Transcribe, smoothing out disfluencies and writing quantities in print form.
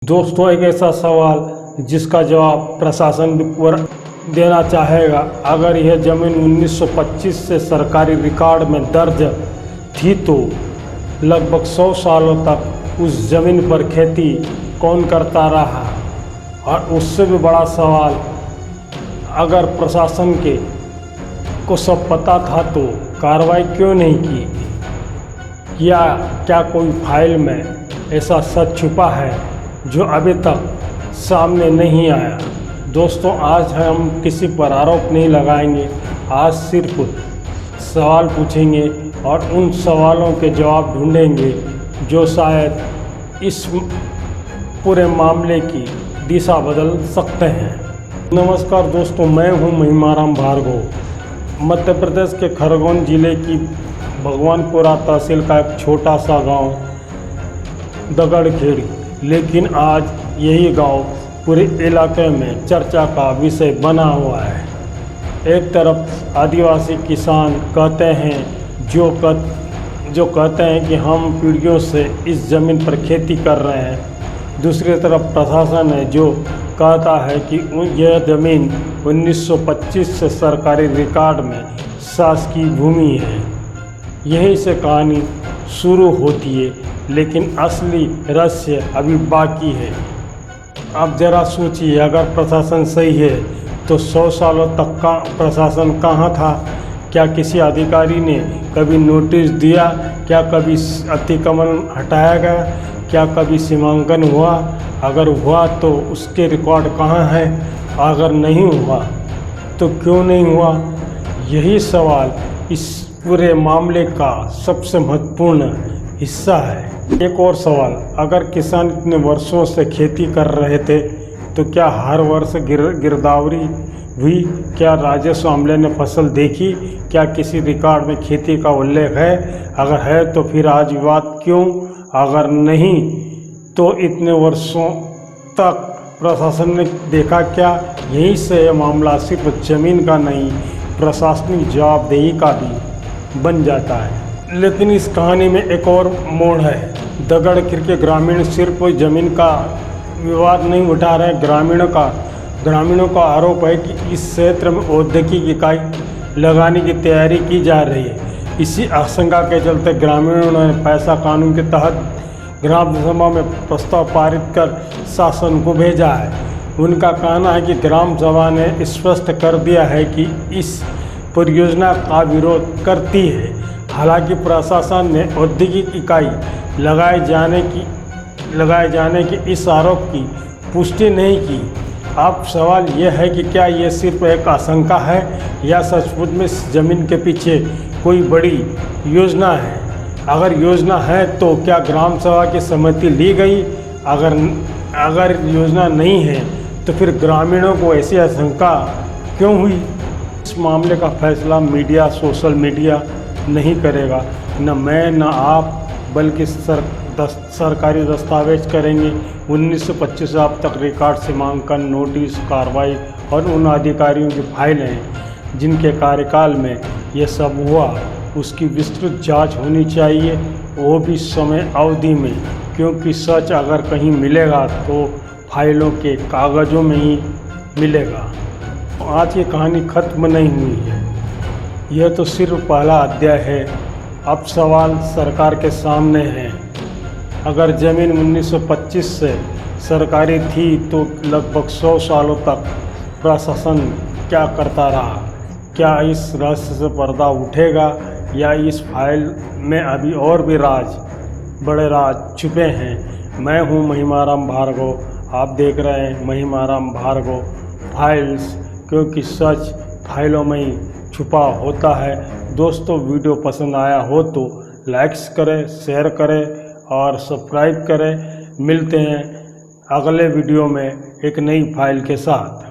दोस्तों, एक ऐसा सवाल जिसका जवाब प्रशासन भी पूरा देना चाहेगा। अगर यह ज़मीन 1925 से सरकारी रिकॉर्ड में दर्ज थी तो लगभग 100 सालों तक उस ज़मीन पर खेती कौन करता रहा? और उससे भी बड़ा सवाल, अगर प्रशासन को सब पता था तो कार्रवाई क्यों नहीं की? या क्या कोई फाइल में ऐसा सच छुपा है जो अभी तक सामने नहीं आया? दोस्तों, आज हम किसी पर आरोप नहीं लगाएंगे, आज सिर्फ सवाल पूछेंगे और उन सवालों के जवाब ढूंढेंगे जो शायद इस पूरे मामले की दिशा बदल सकते हैं। नमस्कार दोस्तों, मैं हूं महिमाराम भार्गव। मध्य प्रदेश के खरगोन जिले की भगवानपुरा तहसील का एक छोटा सा गांव दगड़खेड़ी, लेकिन आज यही गांव पूरे इलाके में चर्चा का विषय बना हुआ है। एक तरफ आदिवासी किसान कहते हैं जो कहते हैं कि हम पीढ़ियों से इस ज़मीन पर खेती कर रहे हैं। दूसरी तरफ प्रशासन है जो कहता है कि यह ज़मीन 1925 से सरकारी रिकॉर्ड में शासकीय भूमि है। यहीं से कहानी शुरू होती है, लेकिन असली रहस्य अभी बाकी है। अब ज़रा सोचिए, अगर प्रशासन सही है तो 100 सालों तक का प्रशासन कहाँ था? क्या किसी अधिकारी ने कभी नोटिस दिया? क्या कभी अतिक्रमण हटाया गया? क्या कभी सीमांकन हुआ? अगर हुआ तो उसके रिकॉर्ड कहाँ है? अगर नहीं हुआ तो क्यों नहीं हुआ? यही सवाल इस पूरे मामले का सबसे महत्वपूर्ण हिस्सा है। एक और सवाल, अगर किसान इतने वर्षों से खेती कर रहे थे तो क्या हर वर्ष गिरदावरी हुई? क्या राजस्व अमले ने फसल देखी? क्या किसी रिकॉर्ड में खेती का उल्लेख है? अगर है तो फिर आज विवाद क्यों? अगर नहीं तो इतने वर्षों तक प्रशासन ने देखा क्या? यहीं से यह मामला सिर्फ ज़मीन का नहीं, प्रशासनिक जवाबदेही का भी बन जाता है। लेकिन इस कहानी में एक और मोड़ है। दगड़खेड़ी के ग्रामीण सिर्फ ज़मीन का विवाद नहीं उठा रहे। ग्रामीणों का आरोप है कि इस क्षेत्र में औद्योगिक इकाई लगाने की तैयारी की जा रही है। इसी आशंका के चलते ग्रामीणों ने पैसा कानून के तहत ग्राम सभा में प्रस्ताव पारित कर शासन को भेजा है। उनका कहना है कि ग्राम सभा ने स्पष्ट कर दिया है कि इस परियोजना का विरोध करती है। हालांकि प्रशासन ने औद्योगिक इकाई लगाए जाने की इस आरोप की पुष्टि नहीं की। अब सवाल यह है कि क्या यह सिर्फ एक आशंका है या सचमुच में इस ज़मीन के पीछे कोई बड़ी योजना है? अगर योजना है तो क्या ग्राम सभा की सहमति ली गई? अगर योजना नहीं है तो फिर ग्रामीणों को ऐसी आशंका क्यों हुई? इस मामले का फैसला मीडिया, सोशल मीडिया नहीं करेगा। न मैं न आप, बल्कि सरकारी दस्तावेज करेंगे। 1925 से अब तक रिकॉर्ड, सीमांकन, नोटिस, कार्रवाई और उन अधिकारियों की फाइलें जिनके कार्यकाल में ये सब हुआ, उसकी विस्तृत जांच होनी चाहिए, वो भी समय अवधि में। क्योंकि सच अगर कहीं मिलेगा तो फाइलों के कागज़ों में ही मिलेगा। आज ये कहानी ख़त्म नहीं हुई है, यह तो सिर्फ पहला अध्याय है। अब सवाल सरकार के सामने है। अगर ज़मीन 1925 से सरकारी थी तो लगभग 100 सालों तक प्रशासन क्या करता रहा? क्या इस रहस्य से पर्दा उठेगा या इस फाइल में अभी और भी बड़े राज छुपे हैं? मैं हूं महिमाराम भार्गव, आप देख रहे हैं महिमाराम भार्गव फाइल्स, क्योंकि सच फाइलों में ही छुपा होता है। दोस्तों, वीडियो पसंद आया हो तो लाइक्स करें, शेयर करें और सब्सक्राइब करें। मिलते हैं अगले वीडियो में एक नई फाइल के साथ।